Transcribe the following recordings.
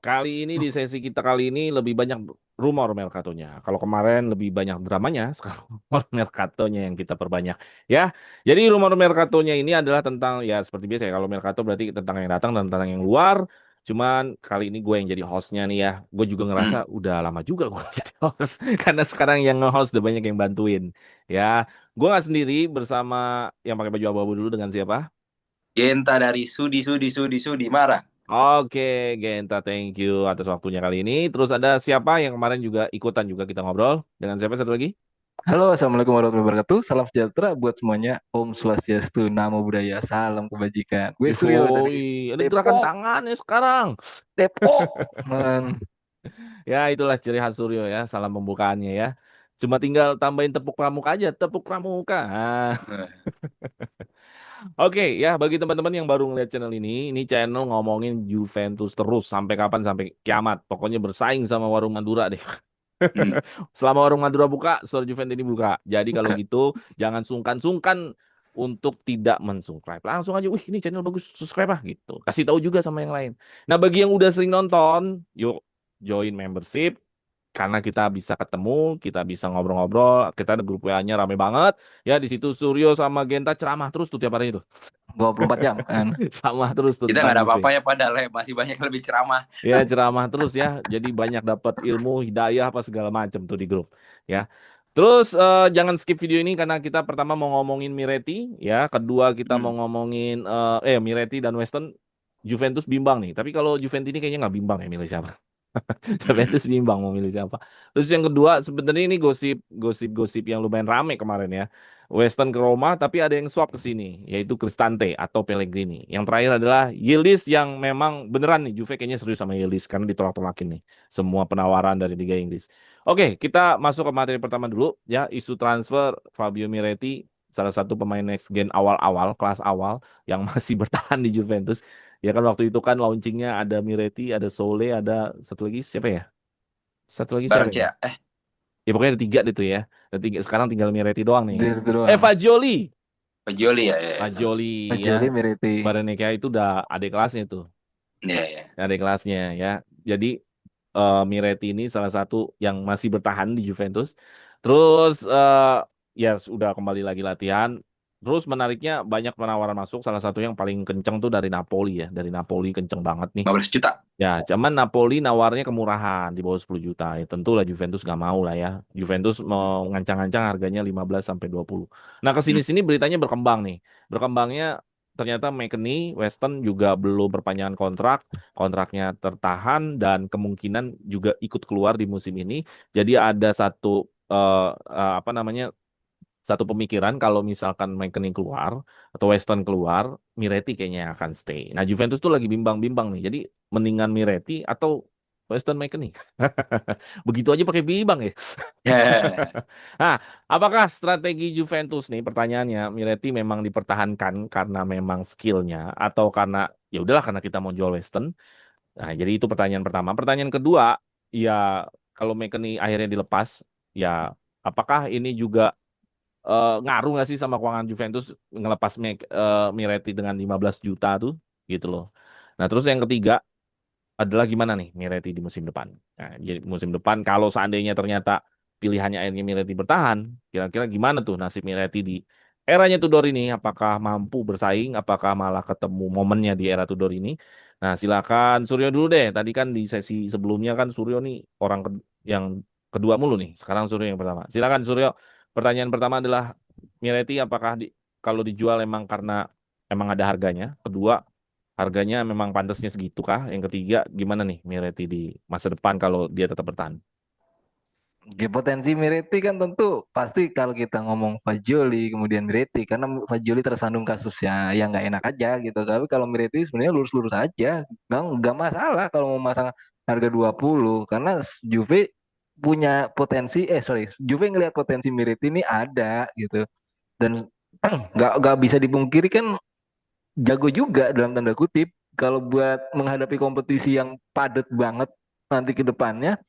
Kali ini di sesi kita kali ini lebih banyak rumor Mercatonya. Kalau kemarin lebih banyak dramanya, sekarang rumor Mercatonya yang kita perbanyak. Ya, jadi rumor Mercatonya ini adalah tentang ya seperti biasa ya. Kalau Mercato berarti tentang yang datang dan tentang yang luar. Cuman kali ini gue yang jadi hostnya nih ya. Gue juga Hmm. ngerasa udah lama juga gue jadi host. Karena sekarang yang nge-host udah banyak yang bantuin. Ya, gue nggak sendiri bersama yang pakai baju abu-abu dulu dengan siapa? Genta dari Sudi marah. Oke, Genta, thank you atas waktunya kali ini. Terus ada siapa yang kemarin juga ikutan juga kita ngobrol? Dengan siapa satu lagi? Halo, Assalamualaikum warahmatullahi wabarakatuh. Salam sejahtera buat semuanya. Om Swastiastu, Namo Buddhaya, salam kebajikan. Gue Suryo Yoi, dari ada gerakan Depok, tangannya sekarang. Depok. Man. Ya, itulah ciri khas Suryo ya, salam pembukaannya ya. Cuma tinggal tambahin tepuk pramuka aja, tepuk pramuka. Ah. Oke, ya bagi teman-teman yang baru ngeliat channel ini channel ngomongin Juventus terus sampai kapan? Sampai kiamat. Pokoknya bersaing sama Warung Madura deh. Hmm. Selama Warung Madura buka, Suara Juventus ini buka. Jadi kalau Bukan. gitu, jangan sungkan-sungkan untuk tidak mensubscribe. Langsung aja, wih ini channel bagus, subscribe ah gitu. Kasih tahu juga sama yang lain. Nah, bagi yang udah sering nonton, yuk join membership. Karena kita bisa ketemu, kita bisa ngobrol-ngobrol, kita ada grup WA-nya rame banget. Ya, di situ Suryo sama Genta ceramah terus tuh tiap hari itu. 24 jam kan. Sama terus tuh Kita tentang nggak ada Juve. apa-apa ya padahal ya. Masih banyak yang lebih ceramah. Ya ceramah terus ya, jadi banyak dapat ilmu, hidayah apa segala macam tuh di grup. Ya, terus jangan skip video ini karena kita pertama mau ngomongin Miretti, ya, kedua kita mau Hmm. ngomongin Miretti dan Weston. Juventus bimbang nih, tapi kalau Juventus ini kayaknya nggak bimbang ya milih siapa. Hmm. Juventus bimbang mau milih siapa. Terus yang kedua sebenarnya ini gosip yang lumayan rame kemarin ya. Weston ke Roma tapi ada yang swap ke sini yaitu Cristante atau Pellegrini. Yang terakhir adalah Yildiz yang memang beneran nih Juve kayaknya serius sama Yildiz karena ditolak-tolakin nih semua penawaran dari Liga Inggris. Oke, kita masuk ke materi pertama dulu ya, isu transfer Fabio Miretti, salah satu pemain next gen awal-awal, kelas awal yang masih bertahan di Juventus. Ya kan waktu itu kan launchingnya ada Miretti, ada Sole, ada satu lagi siapa ya? Satu lagi siapa ya? Barcia. Ya pokoknya ada tiga itu ya. Ada tiga, sekarang tinggal Miretti doang nih. Itu doang. Fagioli. Pajoli ya. Ya, salah. Fagioli ya. Joli Meriti. Baraneka itu udah adik kelasnya tuh. Ya, ya. Adik kelasnya ya. Jadi Miretti ini salah satu yang masih bertahan di Juventus. Terus ya sudah kembali lagi latihan. Terus menariknya banyak penawaran masuk. Salah satu yang paling kenceng tuh dari Napoli ya. Dari Napoli kenceng banget nih. 15 juta. Ya, cuman Napoli nawarnya kemurahan di bawah 10 juta. Ya, tentulah Juventus nggak mau lah ya. Juventus mau ngancang-ngancang harganya 15 sampai 20. Nah, ke Hmm. sini-sini beritanya berkembang nih. Berkembangnya ternyata McKennie, Weston juga belum perpanjangan kontrak, kontraknya tertahan dan kemungkinan juga ikut keluar di musim ini. Jadi ada satu apa namanya? Satu pemikiran kalau misalkan McKennie keluar atau Weston keluar, Miretti kayaknya akan stay. Nah, Juventus tuh lagi bimbang-bimbang nih. Jadi mendingan Miretti atau Weston McKennie. Begitu aja pakai bimbang ya. Nah, apakah strategi Juventus nih pertanyaannya Miretti memang dipertahankan karena memang skillnya atau karena ya udahlah karena kita mau jual Weston. Nah, jadi itu pertanyaan pertama. Pertanyaan kedua, ya kalau McKennie akhirnya dilepas, ya apakah ini juga ngaruh nggak sih sama keuangan Juventus ngelepas Miretti dengan 15 juta tuh gitu loh. Nah, terus yang ketiga adalah gimana nih Miretti di musim depan. Nah, jadi musim depan kalau seandainya ternyata pilihannya akhirnya Miretti bertahan, kira-kira gimana tuh nasib Miretti di eranya Tudor ini? Apakah mampu bersaing? Apakah malah ketemu momennya di era Tudor ini? Nah, silakan Suryo dulu deh. Tadi kan di sesi sebelumnya kan Suryo nih orang yang kedua mulu nih. Sekarang Suryo yang pertama. Silakan Suryo. Pertanyaan pertama adalah Miretti apakah kalau dijual emang karena emang ada harganya? Kedua, harganya memang pantasnya segitu kah? Yang ketiga, gimana nih Miretti di masa depan kalau dia tetap bertahan? Potensi Miretti kan tentu pasti kalau kita ngomong Fagioli kemudian Miretti karena Fagioli tersandung kasusnya yang nggak enak aja gitu. Tapi kalau Miretti sebenarnya lurus-lurus aja, nggak masalah kalau mau masang harga 20 karena Juve punya potensi Juve ngelihat potensi Miretti ini ada gitu dan nggak bisa dipungkiri kan jago juga dalam tanda kutip kalau buat menghadapi kompetisi yang padat banget nanti ke depannya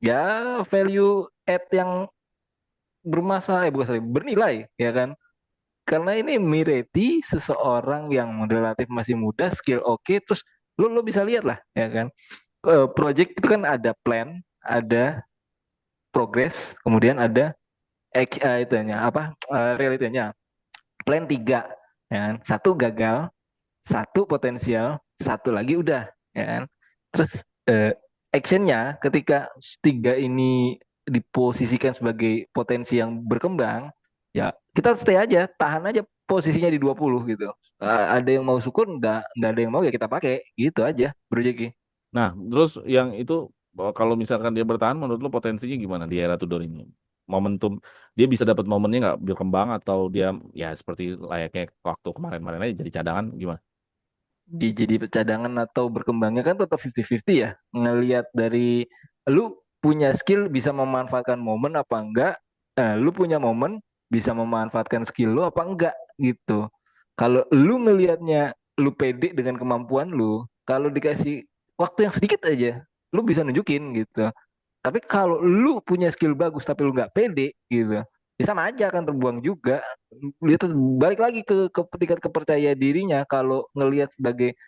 ya value add yang bermasalah bukan sorry, bernilai ya kan karena ini Miretti seseorang yang relatif masih muda skill oke terus lo bisa lihat lah ya kan project itu kan ada plan, ada progress, kemudian ada itunya apa realitanya. Plan tiga, ya kan? Satu gagal, satu potensial, satu lagi udah, ya kan? Terus actionnya ketika tiga ini diposisikan sebagai potensi yang berkembang, ya kita stay aja, tahan aja posisinya di 20 gitu. Ada yang mau syukur, nggak ada yang mau ya kita pakai, gitu aja, Bro Jeki. Nah, terus yang itu kalau misalkan dia bertahan, menurut lo potensinya gimana di era Tudor ini? Momentum dia bisa dapat momennya nggak berkembang atau dia ya seperti layaknya waktu kemarin-kemarin aja jadi cadangan gimana? Jadi cadangan atau berkembangnya kan tetap 50-50 ya. Ngelihat dari lu punya skill bisa memanfaatkan momen apa enggak, lu punya momen bisa memanfaatkan skill lu apa enggak gitu. Kalau lu ngelihatnya lu pede dengan kemampuan lu, kalau dikasih waktu yang sedikit aja, lu bisa nunjukin gitu. Tapi kalau lu punya skill bagus tapi lu nggak pede gitu, ya sama aja akan terbuang juga. Lihat balik lagi ke tingkat kepercayaan dirinya. Kalau ngelihat sebagai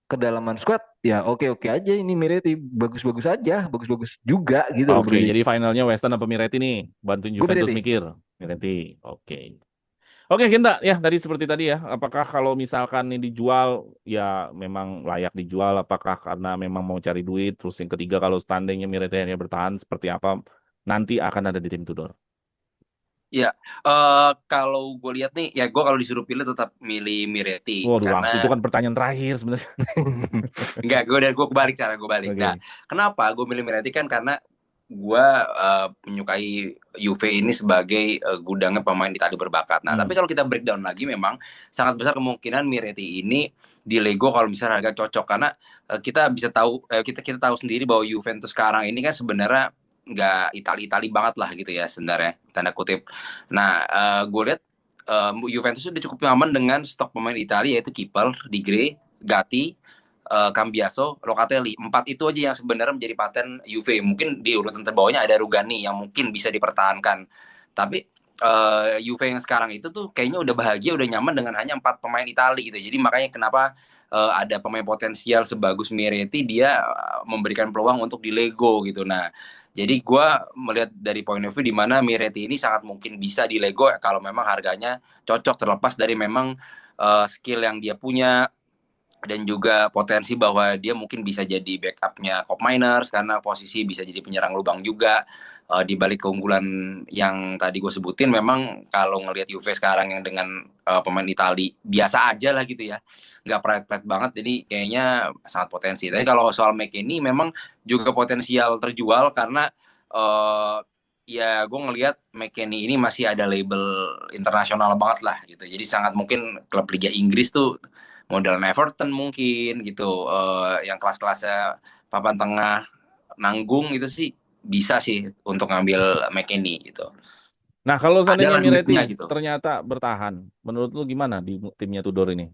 kedalaman squad, ya oke-oke aja ini Miretti bagus-bagus aja, bagus-bagus juga gitu loh Oke, Bro. jadi finalnya Weston apa Miretti nih? Bantuin Gue Juventus Miretti. mikir. Miretti. Oke. Oke, Genta, ya tadi seperti tadi ya. Apakah kalau misalkan ini dijual, ya memang layak dijual? Apakah karena memang mau cari duit? Terus yang ketiga, kalau standingnya Miretti hanya bertahan, seperti apa nanti akan ada di tim Tudor? Ya, kalau gue lihat nih, ya gue kalau disuruh pilih tetap milih Miretti Waduh, langsung itu karena kan pertanyaan terakhir sebenarnya. enggak, gue balik cara gue balik. Nah, Oke. kenapa gue milih Miretti kan karena gue menyukai Juve ini sebagai gudangnya pemain Italia berbakat. Nah, tapi kalau kita breakdown lagi, memang sangat besar kemungkinan Miretti ini di Lego kalau misalnya harga cocok karena kita bisa tahu kita tahu sendiri bahwa Juventus sekarang ini kan sebenarnya nggak Itali-Itali banget lah gitu ya sebenarnya tanda kutip. Nah, gue lihat Juventus sudah cukup nyaman dengan stok pemain Italia yaitu kiper, Digre, Gatti, Cambiaso, Locatelli. 4 itu aja yang sebenarnya menjadi paten Juve. Mungkin di urutan terbawahnya ada Rugani yang mungkin bisa dipertahankan. Tapi Juve yang sekarang itu tuh kayaknya udah bahagia, udah nyaman dengan hanya 4 pemain Italia gitu. Jadi makanya kenapa ada pemain potensial sebagus Miretti dia memberikan peluang untuk di Lego gitu. Nah, jadi gue melihat dari point of view di mana Miretti ini sangat mungkin bisa di Lego kalau memang harganya cocok, terlepas dari memang skill yang dia punya dan juga potensi bahwa dia mungkin bisa jadi backupnya Cop Miners karena posisi bisa jadi penyerang lubang juga. Di balik keunggulan yang tadi gue sebutin, memang kalau ngelihat Juve sekarang yang dengan pemain Itali biasa aja lah gitu ya, nggak pride banget, jadi kayaknya sangat potensi. Tapi kalau soal McKennie memang juga potensial terjual karena ya gue ngelihat McKennie ini masih ada label internasional banget lah gitu, jadi sangat mungkin klub Liga Inggris tuh modelan Everton mungkin gitu, yang kelas-kelasnya papan tengah nanggung itu sih bisa sih untuk ngambil McKennie gitu. Nah, kalau seandainya Adalah Miretti duitnya gitu. ternyata bertahan, menurut lu gimana di timnya Tudor ini?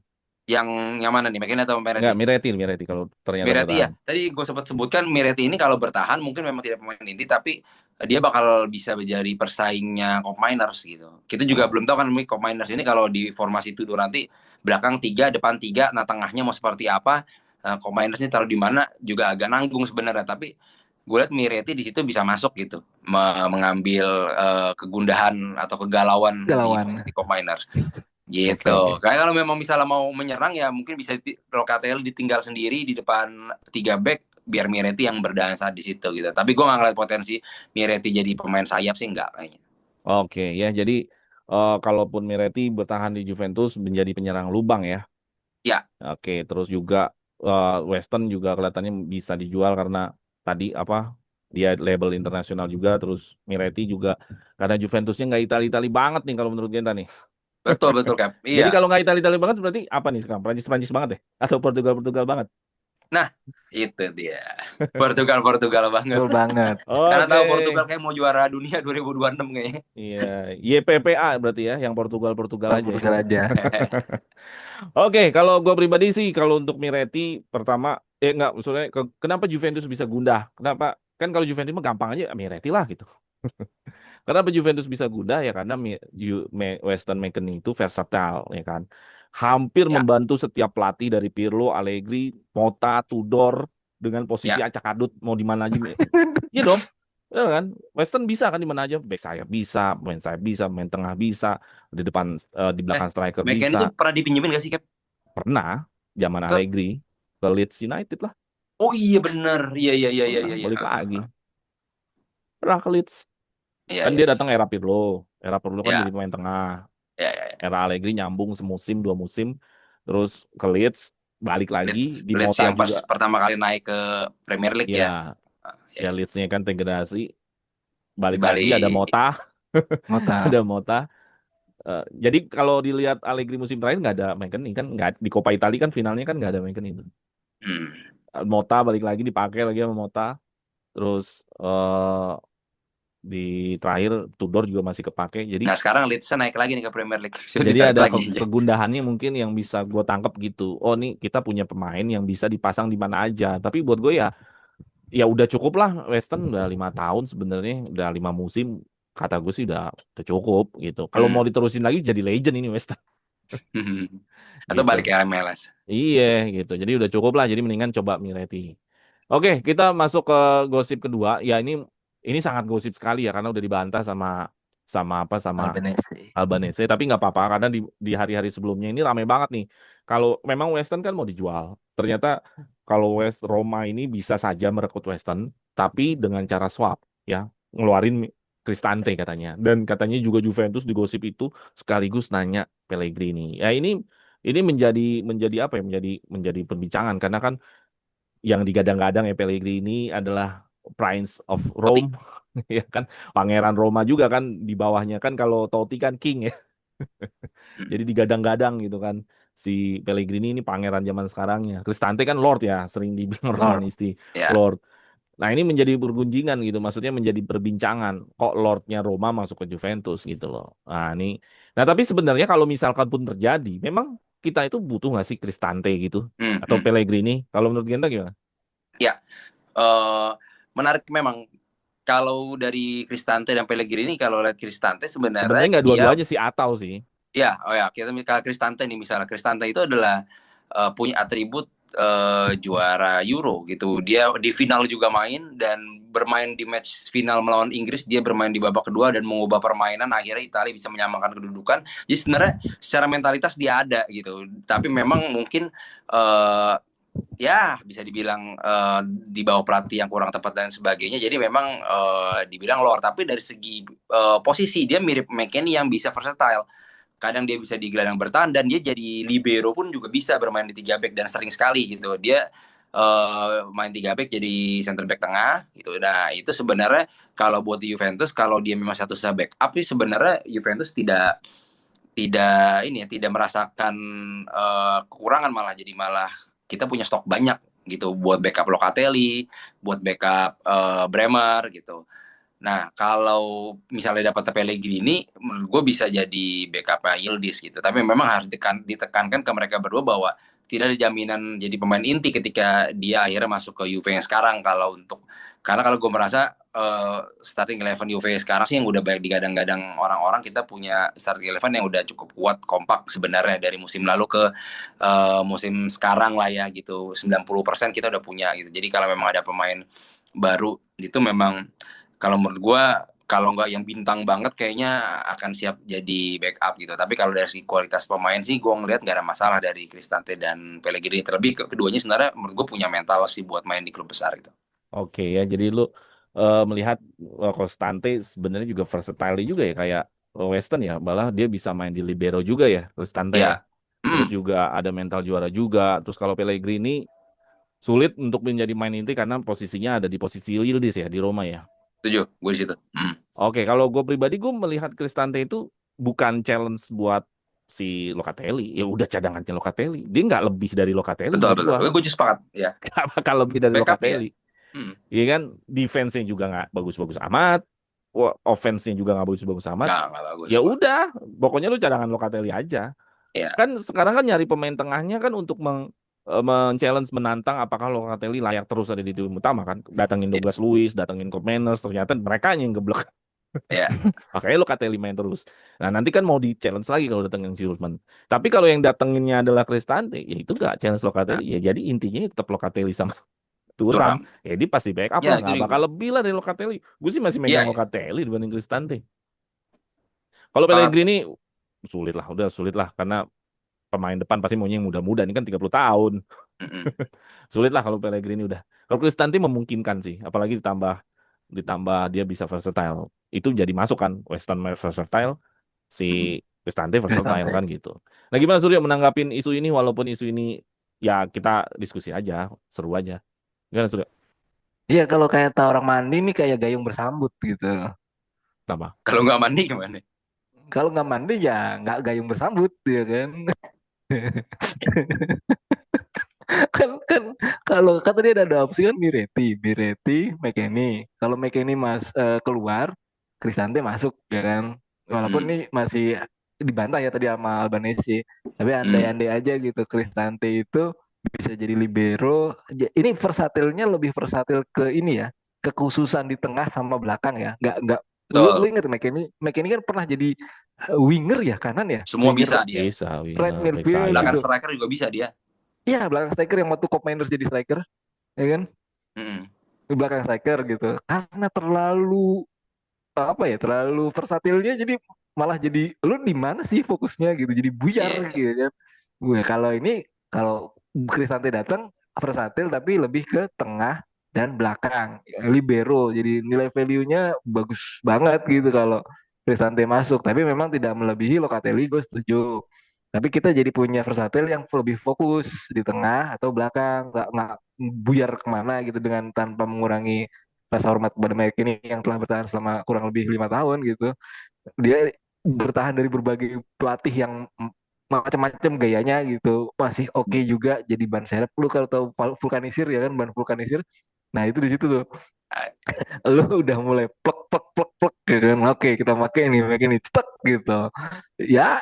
Yang mana nih, McKennie atau Enggak, Miretti? Miretti kalau ternyata Miretti ya. bertahan. Tadi gue sempat sebutkan Miretti ini kalau bertahan mungkin memang tidak pemain inti, tapi dia bakal bisa menjadi persaingnya Cop Miners gitu. Kita juga Oh, belum tahu kan Cop Miners ini kalau di formasi Tudor nanti belakang 3, depan 3, nah tengahnya mau seperti apa. Cop Miners ini taruh di mana juga agak nanggung sebenarnya, tapi gue lihat Miretti di situ bisa masuk gitu, mengambil kegundahan atau kegalauan di Galauan. posisi Cop Miners. oke Gitu. oke. Kayak kalau memang misalnya mau menyerang ya mungkin bisa Locatelli ditinggal sendiri di depan 3 back biar Miretti yang berdansa di situ gitu. Tapi gue nggak ngeliat potensi Miretti jadi pemain sayap sih, nggak kayaknya. Oke ya, jadi kalaupun Miretti bertahan di Juventus menjadi penyerang lubang ya. Ya, Oke, terus juga Weston juga kelihatannya bisa dijual karena tadi apa? Dia label internasional juga, terus Miretti juga karena Juventusnya nggak Itali-Itali banget nih kalau menurut Genta nih. betul betul Cap. Jadi Iya. kalau nggak Itali-Itali banget berarti apa nih sekarang? Prancis-Prancis banget ya? Atau Portugal-Portugal banget? Nah, itu dia. Portugal banget. Betul banget. Karena Oke. tahu Portugal kayak mau juara dunia 2026 kayaknya. Iya, YPPA berarti ya, yang Portugal-Portugal aja ya. Portugal aja. Oke, kalau gue pribadi sih, kalau untuk Miretti, pertama, enggak, maksudnya, kenapa Juventus bisa gundah? Kenapa? Kan kalau Juventus mah gampang aja, Miretti lah gitu. Kenapa Juventus bisa gundah? Ya karena Weston McKennie itu versatile, ya kan. Hampir Ya, membantu setiap pelatih dari Pirlo, Allegri, Motta, Tudor. dengan posisi Ya, acak adut mau di mana aja. Iya dong. Ya kan? Western bisa kan di mana aja. Back sayap bisa, main tengah bisa, di depan di eh, belakang striker McKennie itu bisa. pernah dipinjemin gak sih, Cap? Pernah zaman Ke, Allegri ke Leeds United lah. oh iya bener, iya iya iya iya Pernah iya. Iya. balik lagi. Pernah ke Leeds. Iya Kan iya dia iya. datang era Pirlo. Era Pirlo kan jadi Iya pemain tengah. iya iya. Iya. Era Allegri nyambung semusim, 2 musim. Terus ke Leeds, balik lagi di Leeds Mota yang pas juga. pertama kali naik ke Premier League Ya, ya. Ah, iya, ya iya. Leeds-nya kan degradasi. Di Balik lagi ada balik. Mota, Mota. ada Mota. Jadi kalau dilihat Allegri musim terakhir nggak ada Mancini kan, nggak di Coppa Italia kan finalnya kan nggak ada Mancini itu. Hmm. Mota balik lagi dipakai lagi sama Mota. Terus di terakhir Tudor juga masih kepake. Jadi Nah sekarang Leeds naik lagi nih ke Premier League. Sudah jadi ditarik ada lagi aja. kegundahannya mungkin yang bisa gue tangkap gitu. Oh nih kita punya pemain yang bisa dipasang di mana aja. Tapi buat gue ya udah cukup lah. Western udah 5 tahun sebenarnya, udah 5 musim. Kata gue sih udah cukup gitu. Kalau Hmm. mau diterusin lagi jadi legend ini Western Atau gitu. balik ke MLS. Iya gitu. Jadi udah cukup lah. Jadi mendingan coba Miretti. Oke, kita masuk ke gosip kedua. Ya ini sangat gosip sekali ya karena udah dibantah sama sama Albanese. Albanese. Tapi nggak apa-apa karena di hari-hari sebelumnya ini rame banget nih. Kalau memang Western kan mau dijual, ternyata kalau West Roma ini bisa saja merekrut Western, tapi dengan cara swap ya, ngeluarin Cristante katanya. Dan katanya juga Juventus di gosip itu sekaligus nanya Pellegrini. Ya ini menjadi apa ya? Menjadi perbincangan karena kan yang digadang-gadang ya Pellegrini adalah Prince of Totti. Rome ya kan Pangeran Roma juga kan di bawahnya kan kalau Totti kan King ya. Hmm. Jadi digadang-gadang gitu kan si Pellegrini ini pangeran zaman sekarangnya. Cristante kan Lord ya, sering dibilang Lord. Romanisti Ya. Lord. Nah, ini menjadi pergunjingan gitu, maksudnya menjadi perbincangan. Kok Lordnya Roma masuk ke Juventus gitu loh. Nah tapi sebenarnya kalau misalkan pun terjadi, memang kita itu butuh nggak sih Cristante gitu Hmm. atau Hmm. Pellegrini? Kalau menurut Genta gimana? Ya. Menarik memang. Kalau dari Cristante dan Pellegrini, kalau lihat Cristante Sebenarnya sebenarnya nggak dia, dua-duanya sih atau sih. ya, oh ya, kita kalau Cristante nih misalnya, Cristante itu adalah punya atribut juara Euro gitu. Dia di final juga main dan bermain di match final melawan Inggris, dia bermain di babak kedua dan mengubah permainan, akhirnya Italia bisa menyamakan kedudukan. Jadi sebenarnya secara mentalitas dia ada gitu. Tapi memang mungkin eh, ya bisa dibilang di bawah pelatih yang kurang tepat dan sebagainya. Jadi memang dibilang luar, tapi dari segi posisi dia mirip McKennie yang bisa versatile. Kadang dia bisa di gelandang bertahan dan dia jadi libero pun juga bisa bermain di 3 back dan sering sekali gitu. Dia main 3 back jadi center back tengah gitu. Nah, itu sebenarnya kalau buat di Juventus, kalau dia memang satu backup sih sebenarnya Juventus tidak tidak ini ya, tidak merasakan kekurangan, malah jadi malah kita punya stok banyak gitu buat backup Locatelli, buat backup Bremer gitu. Nah, kalau misalnya dapat Pellegrini, menurut gue bisa jadi backupnya Yildiz gitu. Tapi memang harus ditekankan ke mereka berdua bahwa tidak ada jaminan jadi pemain inti ketika dia akhirnya masuk ke Juve yang sekarang. Karena kalau gue merasa starting eleven Juve sekarang sih yang udah banyak digadang-gadang orang-orang, kita punya starting eleven yang udah cukup kuat, kompak sebenarnya dari musim lalu ke musim sekarang lah ya gitu. 90% kita udah punya gitu. Jadi kalau memang ada pemain baru itu memang, kalau menurut gue, kalau nggak yang bintang banget kayaknya akan siap jadi backup gitu. Tapi kalau dari segi kualitas pemain sih gue ngelihat nggak ada masalah dari Cristante dan Pellegrini. Terlebih keduanya sebenarnya menurut gue punya mental sih buat main di klub besar gitu. Oke ya, jadi lu melihat Constante sebenarnya juga versatile juga ya kayak Western ya, malah dia bisa main di libero juga ya, Constante ya. Ya, Terus juga ada mental juara juga. Terus kalau Pellegrini sulit untuk menjadi main inti karena posisinya ada di posisi Yildiz ya di Roma ya. setuju gue di situ. Oke, kalau gue pribadi gue melihat Cristante itu bukan challenge buat si Locatelli. Ya udah cadangannya Locatelli. Dia nggak lebih dari Locatelli Betul menurut betul. gue. Gue juga sepakat ya. Gak bakal lebih dari Backup ya. Locatelli. Iya kan, defense-nya juga nggak bagus-bagus amat, offense-nya juga nggak bagus-bagus amat. Nggak bagus. Ya udah, pokoknya lu cadangan Locatelli aja. Ya, Kan sekarang kan nyari pemain tengahnya kan untuk men-challenge, menantang apakah Locatelli layak terus ada di tim utama kan. Datangin ya, Douglas Luiz, datangin Koop Meiners, ternyata mereka yang geblek. ya. Makanya Locatelli main terus. Nah nanti kan mau di-challenge lagi kalau datengin Schürrle. Tapi kalau yang datenginnya adalah Cristante, ya itu nggak challenge Locatelli. Nah, Ya jadi intinya tetap Locatelli sama Turam, Thuram. dia pasti backup Ya lah, itu nggak nih bakal lebih lah dari Locatelli. Gue sih masih iya megang ya. Locatelli dibanding Cristante. Kalau Sepakat. Pellegrini sulit lah, udah sulit lah karena pemain depan pasti maunya yang muda-muda, ini kan 30 tahun. Mm-mm. Sulit lah kalau Pellegrini udah. Kalau Cristante memungkinkan sih, apalagi ditambah ditambah dia bisa versatile. Itu jadi masuk kan, Western versatile, si Mm-mm. Cristante versatile Cristante. kan gitu. Nah gimana Suryo menanggapin isu ini, walaupun isu ini ya kita diskusi aja, seru aja. Gimana Suryo? Iya kalau kayak orang mandi nih kayak gayung bersambut gitu. Kenapa? Kalau nggak mandi gimana? Kalau nggak mandi ya nggak gayung bersambut ya kan. kan kan kalau kata dia ada opsi kan Miretti, McKennie. Kalau McKennie keluar, Cristante masuk ya kan. Walaupun Hmm. ini masih dibantah ya tadi sama Albanese, tapi Hmm. andai-andai aja gitu Cristante itu bisa jadi libero. Ini versatilnya lebih versatil ke ini ya, kekhususan di tengah sama belakang ya. Nggak lu Betul. inget McKennie kan pernah jadi winger ya kanan ya, Semua winger bisa dia. Bisa, right winger, back midfield sayap. Belakang gitu. striker juga bisa dia. Iya, belakang striker yang waktu Cop Miners jadi striker, ya kan? Mm-mm. Di belakang striker gitu. Karena terlalu apa ya, terlalu versatilnya jadi malah jadi lu di mana sih fokusnya gitu, jadi buyar Iya. gitu kan. Gue kalau Cristante datang versatil tapi lebih ke tengah dan belakang, libero. Jadi nilai value-nya bagus banget gitu kalau Cristante masuk, tapi memang tidak melebihi Locatelli, gue setuju. Tapi kita jadi punya versatil yang lebih fokus di tengah atau belakang, nggak buyar kemana gitu dengan tanpa mengurangi rasa hormat kepada mereka ini yang telah bertahan selama kurang lebih 5 tahun gitu. Dia bertahan dari berbagai pelatih yang macam-macam gayanya gitu, masih oke juga jadi ban serep. Lu kalau tahu vulkanisir ya kan, ban vulkanisir. Nah itu di situ tuh, Ah, lu udah mulai plek plek plek plek gitu kan. Oke kita pakai ini cetek gitu. Ya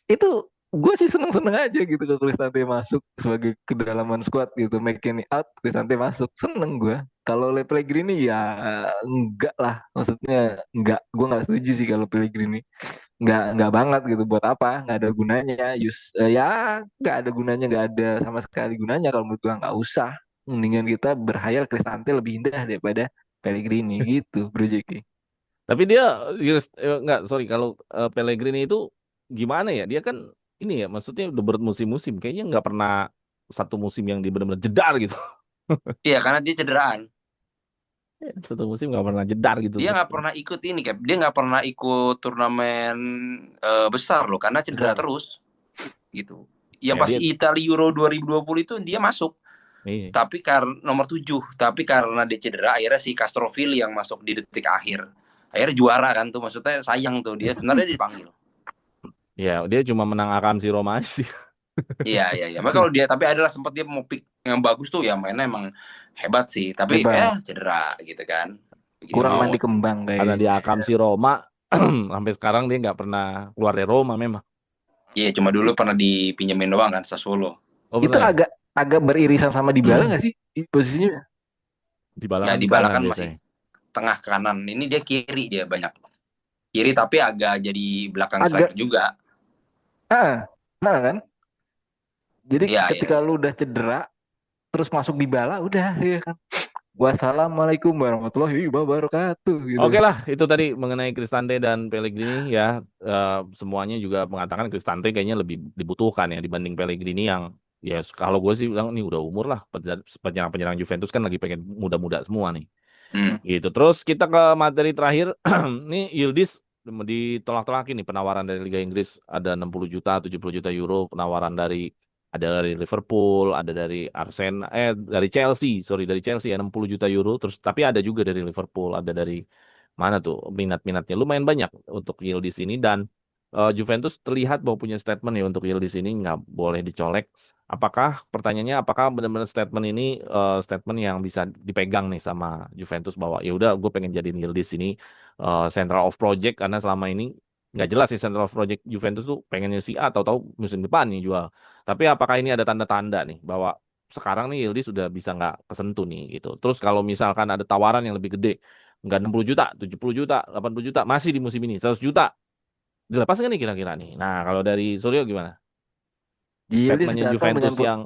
itu gue sih seneng-seneng aja gitu ke Cristante masuk sebagai kedalaman squad gitu, McKennie out Cristante masuk, seneng gue. Kalau Pellegrini ya enggak lah, maksudnya enggak, gue nggak setuju sih kalau Pellegrini, nggak banget gitu, buat apa, nggak ada gunanya, ya nggak ada gunanya, nggak ada sama sekali gunanya kalau menurut gue, nggak usah, mendingan kita berhayal Cristante lebih indah daripada Pellegrini gitu Bro Jeki. Tapi dia nggak, sorry, kalau Pellegrini itu gimana ya? Dia kan ini ya, maksudnya udah bermusim-musim, kayaknya nggak pernah satu musim yang dia benar-benar jedar gitu. Iya, karena dia cederaan. Satu musim nggak pernah jedar gitu Dia terus. nggak pernah ikut ini, Cap. Dia nggak pernah ikut turnamen besar loh, karena cedera Besar. terus. Gitu. Yang Ya pas dia, Italia Euro 2020 itu dia masuk. iya. Tapi karena nomor 7, tapi karena dia cedera akhirnya si Castrovilli yang masuk di detik akhir. Akhirnya juara kan tuh, maksudnya sayang tuh dia sebenarnya dia dipanggil. Ya dia cuma menang Akam si Roma aja sih. Iya iya iya. Makanya kalau dia tapi adalah sempat dia mau pick yang bagus tuh ya mainnya emang hebat sih. Tapi Hebat, cedera gitu kan. Begini kurang mau. mandi kembang Karena dia kayaknya. Akam si Roma, sampai sekarang dia nggak pernah keluar dari Roma memang. Iya cuma dulu pernah dipinjemin doang kan Sassuolo. Oh Itu benar ya? agak agak beririsan sama Dybala nggak sih posisinya? Dybala Ya kan di Dybala kanan kan masih biasanya. tengah kanan. Ini dia kiri dia banyak. Kiri tapi agak jadi belakang striker Agak, juga. nah kan. Jadi Iya iya ketika iya. lu udah cedera, terus masuk Dybala, udah ya kan. Wassalamualaikum warahmatullahi wabarakatuh gitu. Oke lah, itu tadi mengenai Cristante dan Pellegrini ya. Semuanya juga mengatakan Cristante kayaknya lebih dibutuhkan ya dibanding Pellegrini yang ya kalau gue sih bilang ini udah umur lah. Penyerang-penyerang Juventus kan lagi pengen muda-muda semua nih. Hmm. Gitu. Terus kita ke materi terakhir. Ini Yildiz ditolak-tolakin nih penawaran dari Liga Inggris, ada 60 juta, 70 juta euro penawaran dari Liverpool, ada dari dari Chelsea, sorry, dari Chelsea ya 60 juta euro. Terus tapi ada juga dari Liverpool, ada dari mana tuh minat-minatnya lumayan banyak untuk Yildiz ini, dan Juventus terlihat bahwa punya statement ya untuk Yildiz ini nggak boleh dicolek. Pertanyaannya apakah benar-benar statement ini statement yang bisa dipegang nih sama Juventus bahwa ya udah gue pengen jadiin Yildiz ini central of project, karena selama ini nggak jelas sih central of project Juventus tuh pengennya si A, tahu-tahu musim depan nih jual. Tapi apakah ini ada tanda-tanda nih bahwa sekarang nih Yildiz sudah bisa nggak kesentuh nih gitu. Terus kalau misalkan ada tawaran yang lebih gede, nggak 60 juta, 70 juta, 80 juta, masih di musim ini 100 juta, dilepas nggak nih kira-kira nih? Nah kalau dari Suryo gimana? Yildiz Statementnya datang dengan Juventus yang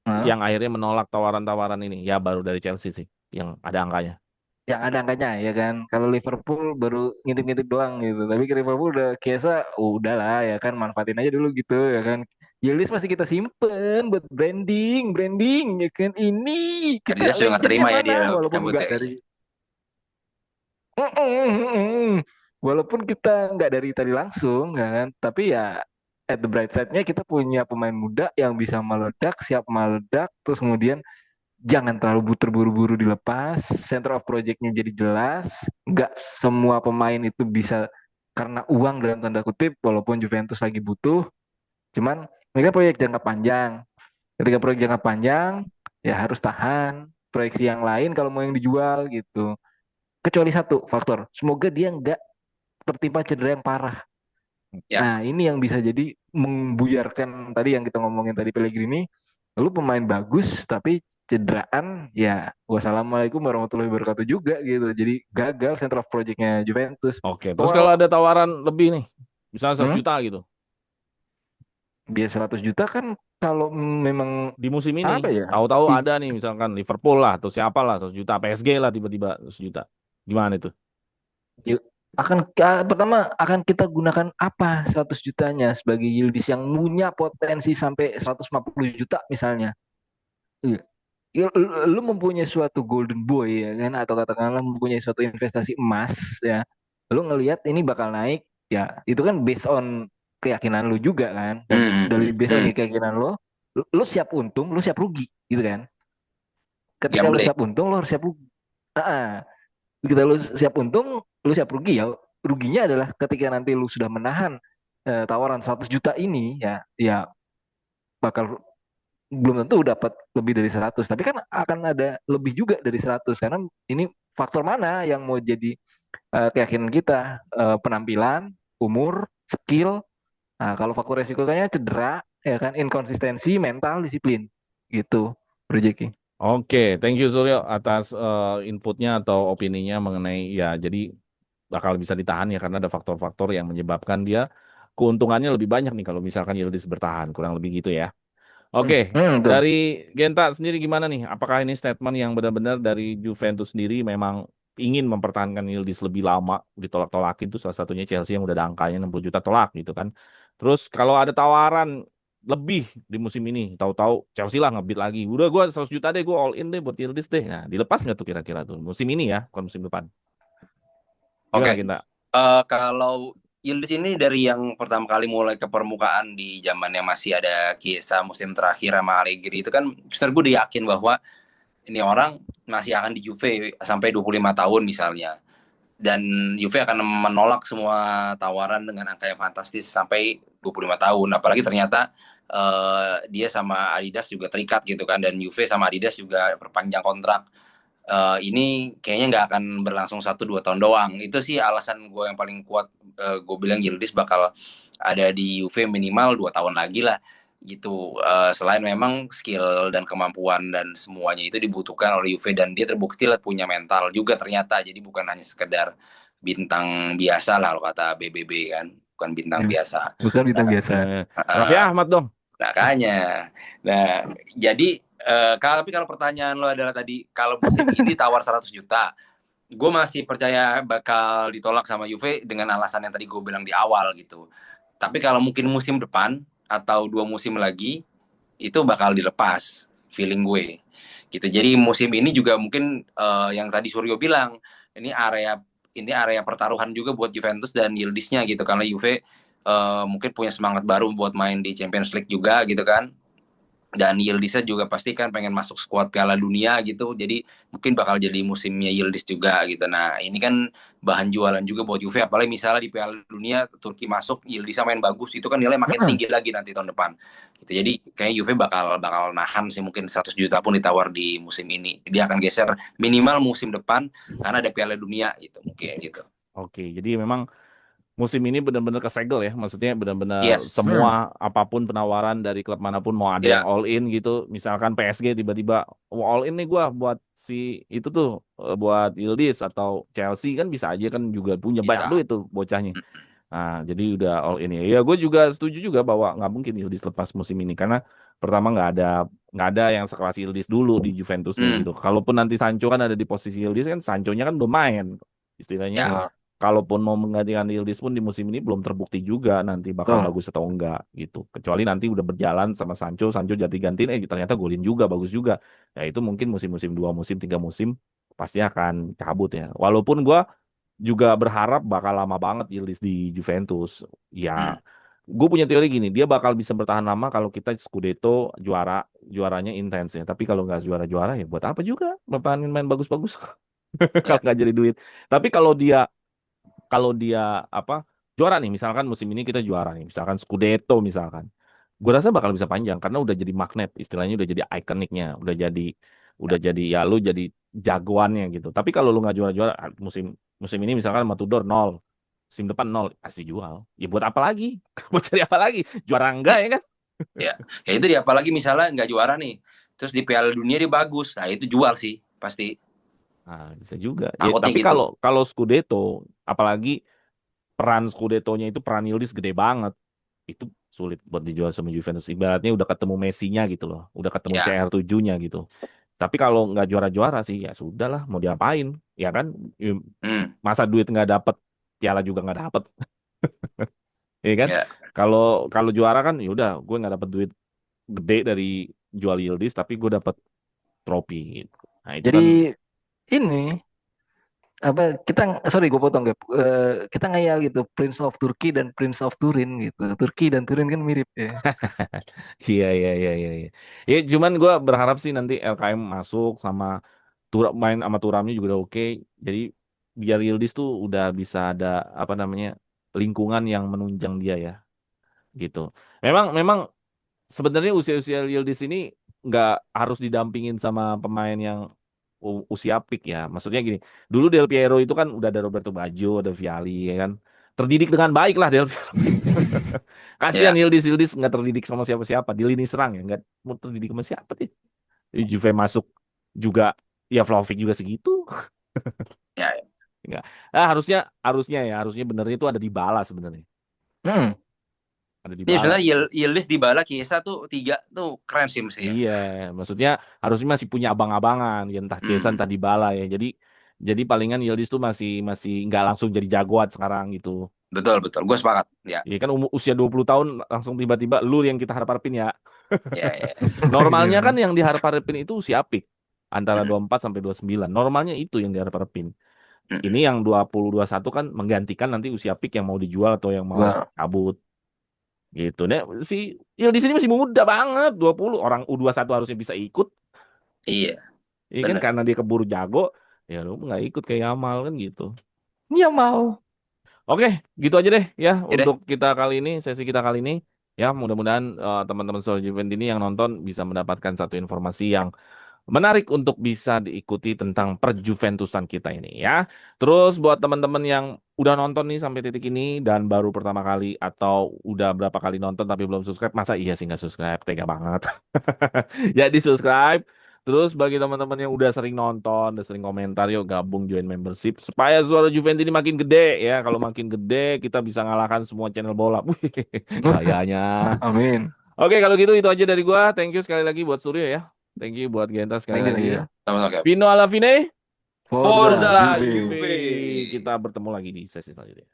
Hah? yang akhirnya menolak tawaran-tawaran ini? Ya baru dari Chelsea sih yang ada angkanya. Yang ada angkanya ya kan. Kalau Liverpool baru ngintip-ngintip doang gitu. Tapi ke Liverpool udah Kiesa, udahlah ya kan, manfaatin aja dulu gitu ya kan. Yildiz masih kita simpen buat branding, branding ya kan. Ini kita Adidas juga nggak legendnya terima ya mana? dia Walaupun cabut nggak ya. dari, walaupun kita nggak dari tadi langsung ya kan. Tapi ya at the bright side-nya kita punya pemain muda yang bisa meledak, siap meledak, terus kemudian jangan terlalu terburu-buru dilepas, center of project-nya jadi jelas, nggak semua pemain itu bisa karena uang dalam tanda kutip, walaupun Juventus lagi butuh, cuman mereka proyek jangka panjang. Ketika proyek jangka panjang, ya harus tahan proyeksi yang lain kalau mau yang dijual gitu. Kecuali satu faktor, semoga dia nggak tertimpa cedera yang parah. Ya, Nah, ini yang bisa jadi membuyarkan tadi yang kita ngomongin tadi Pellegrini, lu pemain bagus tapi cederaan ya wassalamualaikum warahmatullahi wabarakatuh juga gitu. Jadi gagal center of project-nya Juventus. Oke, terus kalau Soal ada tawaran lebih nih, misalnya 100 hmm, juta gitu biar 100 juta kan kalau memang di musim ini, apa ya? tahu-tahu i- ada nih misalkan Liverpool lah atau siapa lah 100 juta, PSG lah tiba-tiba 100 juta. Gimana itu? pertama akan kita gunakan apa 100 jutanya sebagai Yildiz yang punya potensi sampai 150 juta misalnya. Iya. Ya, lu mempunyai suatu golden boy ya kan, atau katakanlah mempunyai suatu investasi emas ya, lu ngelihat ini bakal naik ya, itu kan based on keyakinan lu juga kan, dan hmm, dari based on hmm. keyakinan lu siap untung lu siap rugi gitu kan. Ketika lu Gambling. siap untung lu harus siap rugi. Ah, ketika lu siap untung lu siap rugi, ya ruginya adalah ketika nanti lu sudah menahan tawaran 100 juta ini ya, ya bakal belum tentu dapat lebih dari 100, tapi kan akan ada lebih juga dari 100 karena ini faktor mana yang mau jadi keyakinan kita. Penampilan, umur, skill. Nah, kalau faktor resikonya cedera ya kan, inkonsistensi, mental, disiplin gitu, Bro Jeki. Oke, thank you Suryo atas inputnya atau opininya mengenai ya jadi bakal bisa ditahan ya karena ada faktor-faktor yang menyebabkan dia keuntungannya lebih banyak nih kalau misalkan Yildiz bertahan, kurang lebih gitu ya. Oke, Tuh. dari Genta sendiri gimana nih? Apakah ini statement yang benar-benar dari Juventus sendiri memang ingin mempertahankan Yildiz lebih lama, ditolak-tolakin tuh salah satunya Chelsea yang udah ada angkanya 60 juta tolak gitu kan. Terus kalau ada tawaran lebih di musim ini, tahu-tahu Chelsea lah ngebid lagi. Udah gua 100 juta deh, gua all in deh buat Yildiz deh. Nah, dilepas nggak tuh kira-kira tuh musim ini ya, bukan musim depan. Gimana Oke. Genta? Kalau Yildiz ini dari yang pertama kali mulai ke permukaan di zamannya masih ada Chiesa musim terakhir sama Allegri itu kan, justru gue udah yakin bahwa ini orang masih akan di Juve sampai 25 tahun misalnya. Dan Juve akan menolak semua tawaran dengan angka yang fantastis sampai 25 tahun. Apalagi ternyata dia sama Adidas juga terikat gitu kan, dan Juve sama Adidas juga perpanjang kontrak. Ini kayaknya nggak akan berlangsung 1-2 tahun doang. Itu sih alasan gue yang paling kuat. Gue bilang Yildiz bakal ada di Juve minimal 2 tahun lagi lah gitu. Selain memang skill dan kemampuan dan semuanya itu dibutuhkan oleh Juve, dan dia terbukti lah punya mental juga ternyata. Jadi bukan hanya sekedar bintang biasa lah kalau kata BBB kan, bukan bintang Ya, biasa. bukan bintang Nah, biasa. Raffi Ahmad dong. makanya. Nah, jadi kalau pertanyaan lo adalah tadi kalau musim ini tawar 100 juta, gue masih percaya bakal ditolak sama Juve dengan alasan yang tadi gue bilang di awal gitu. Tapi kalau mungkin musim depan atau 2 musim lagi itu bakal dilepas, feeling gue. Gitu. Jadi musim ini juga mungkin yang tadi Suryo bilang, ini area pertaruhan juga buat Juventus dan Yildiznya gitu, karena Juve mungkin punya semangat baru buat main di Champions League juga gitu kan, dan Yildiznya juga pasti kan pengen masuk skuad Piala Dunia gitu, jadi mungkin bakal jadi musimnya Yildiz juga gitu. Nah ini kan bahan jualan juga buat Juve, apalagi misalnya di Piala Dunia Turki masuk, Yildiznya main bagus, itu kan nilai makin Nah, tinggi lagi nanti tahun depan gitu. Jadi kayak Juve bakal bakal nahan sih, mungkin 100 juta pun ditawar di musim ini dia akan geser minimal musim depan karena ada Piala Dunia gitu, mungkin gitu. Oke, jadi memang musim ini benar-benar kesegel ya, maksudnya benar-benar Yes. semua apapun penawaran dari klub manapun mau ada yang Tidak all in gitu, misalkan PSG tiba-tiba "Wah, all in nih gua buat si itu tuh buat Yildiz atau Chelsea kan bisa aja kan juga punya banyak bisa. duit tuh bocahnya. Nah, jadi udah all in ya. Ya gue juga setuju juga bahwa nggak mungkin Yildiz lepas musim ini karena Pertama nggak ada yang sekelas Yildiz dulu di Juventusnya Hmm, gitu. Kalaupun nanti Sancho kan ada di posisi Yildiz kan Sanchonya kan belum main istilahnya. ya. Betul. Kalaupun mau menggantikan Yildiz pun di musim ini belum terbukti juga nanti bakal Betul. bagus atau enggak gitu. Kecuali nanti udah berjalan sama Sancho, Sancho jadi gantiin ternyata golin juga bagus juga. Ya itu mungkin musim-musim 2 musim 3 musim pasti akan cabut ya. Walaupun gua juga berharap bakal lama banget Yildiz di Juventus. Ya, Hmm. gue punya teori gini, dia bakal bisa bertahan lama kalau kita Scudetto juaranya intens ya. Tapi kalau nggak juara-juara ya buat apa juga main bagus-bagus kalau Ya. nggak jadi duit. Tapi kalau dia apa juara nih, misalkan musim ini kita juara nih, misalkan Scudetto misalkan, gue rasa bakal bisa panjang karena udah jadi magnet, istilahnya udah jadi ikoniknya, udah jadi ya lu jadi jagoannya gitu. Tapi kalau lu nggak juara-juara musim musim ini misalkan sama Tudor nol, musim depan nol, pasti jual. Ya buat apa lagi? Buat cari apa lagi? Juara enggak Ya, ya kan? ya. Ya itu dia, apalagi misalnya nggak juara nih, terus di Piala Dunia dia bagus, nah itu jual sih pasti. Nah, bisa juga. Ya, Takutnya tapi gitu. kalau kalau Scudetto, apalagi peran Scudetto-nya itu peran Yildiz gede banget. Itu sulit buat dijual sama Juventus. Ibaratnya udah ketemu Messi-nya gitu loh. Udah ketemu Ya. CR7-nya gitu. Tapi kalau nggak juara-juara sih ya sudah lah mau diapain. Ya kan? Hmm. Masa duit nggak dapet, piala juga nggak dapet. Ya kan? Ya. Kalau kalau juara kan ya udah gue nggak dapet duit gede dari jual Yildiz tapi gue dapet trofi gitu. Nah itu kan Jadi ini apa kita sorry gue potong Gap. Kita ngayal gitu Prince of Turkey dan Prince of Turin gitu. Turki dan Turin kan mirip ya. iya iya iya iya. Iya. Ya cuman gue berharap sih nanti LKM masuk sama main sama Turamnya juga udah oke. Jadi biar Yildiz tuh udah bisa ada apa namanya lingkungan yang menunjang dia ya gitu. Memang memang sebenarnya usia-usia Yildiz ini nggak harus didampingin sama pemain yang usia peak ya. Maksudnya gini, dulu Del Piero itu kan udah ada Roberto Baggio, ada Vialli ya kan. Terdidik dengan baik lah Del Piero. Kasihan Ya. Yildiz nggak terdidik sama siapa-siapa di lini serang ya, nggak mau terdidik sama siapa sih. Juve masuk juga ya Vlahovic juga segitu. Ya. Enggak. Ah, harusnya benernya itu ada di Bala sebenarnya. Hmm. Ada di Ini Bala. sebenarnya Yildiz, Dybala, Chiesa tuh tiga tuh keren sih mestinya. Iya, maksudnya harusnya masih punya abang-abangan, ya entah Chiesa Hmm. entah Dybala ya. Jadi palingan Yildiz tuh masih masih nggak langsung jadi jagoan sekarang gitu. Betul, betul. Gue sepakat. Ya. Ya kan usia 20 tahun langsung tiba-tiba lu yang kita harap-harapin ya. Ya, ya. Normalnya kan Iya. yang diharap-harapin itu usia peak antara Hmm. 24 sampai 29. Normalnya itu yang diharap-harapin. Ini Hmm. yang 20 21 kan menggantikan nanti usia peak yang mau dijual atau yang mau Wah, cabut gitu. Nah, si Il di sini masih muda banget, 20. Orang U21 harusnya bisa ikut. Iya, Ya kan benar. karena dia keburu jago, ya lu nggak ikut kayak Yamal kan gitu. iya mau. Oke, gitu aja deh ya Ya deh. untuk kita kali ini, sesi kita kali ini. Ya, mudah-mudahan teman-teman Soul Juventus ini yang nonton bisa mendapatkan satu informasi yang menarik untuk bisa diikuti tentang perjuventusan kita ini ya. Terus buat teman-teman yang udah nonton nih sampai titik ini dan baru pertama kali atau udah berapa kali nonton tapi belum subscribe, masa iya sih nggak subscribe? Tega banget. Ya di subscribe. Terus bagi teman-teman yang udah sering nonton, udah sering komentar, yuk gabung join membership supaya suara Juventus ini makin gede ya. Kalau makin gede kita bisa ngalahkan semua channel bola. Wih, kayaknya. Amin. Oke, kalau gitu itu aja dari gua. Thank you sekali lagi buat Suryo ya. Thank you buat Genta sekali Thank you, lagi. thank you. Sama-sama. Vino alla fine. Forza Forza Forza Juve. Juve. Juve. Kita bertemu lagi di sesi selanjutnya.